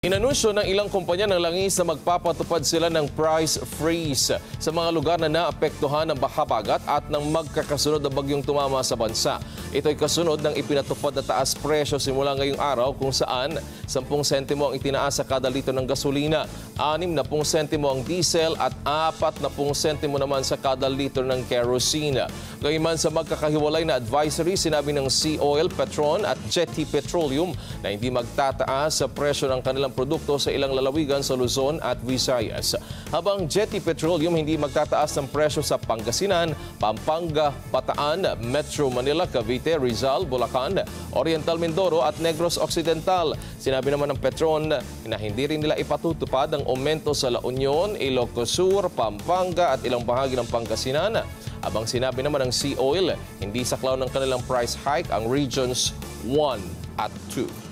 Inanunsyo ng ilang kumpanya ng langis na magpapatupad sila ng price freeze sa mga lugar na naapektuhan ng baka-bagat at ng magkakasunod na bagyong tumama sa bansa. Ito'y kasunod ng ipinatupad na taas presyo simula ngayong araw kung saan 10 sentimo ang itinaas sa kada litro ng gasolina, 60 sentimo ang diesel at 40 sentimo naman sa kada litro ng kerosene. Gayunman sa magkakahiwalay na advisory, sinabi ng Sea Oil, Petron at Jetty Petroleum na hindi magtataas sa presyo ng kanilang produkto sa ilang lalawigan sa Luzon at Visayas. Habang Jetty Petroleum hindi magtataas ng presyo sa Pangasinan, Pampanga, Bataan, Metro Manila, Cavite, Rizal, Bulacan, Oriental Mindoro at Negros Occidental. Sinabi naman ng Petron na hindi rin nila ipatutupad ang aumento sa La Union, Ilocos Sur, Pampanga at ilang bahagi ng Pangasinan. Habang sinabi naman ng Sea Oil, hindi saklaw ng kanilang price hike ang Regions 1 at 2.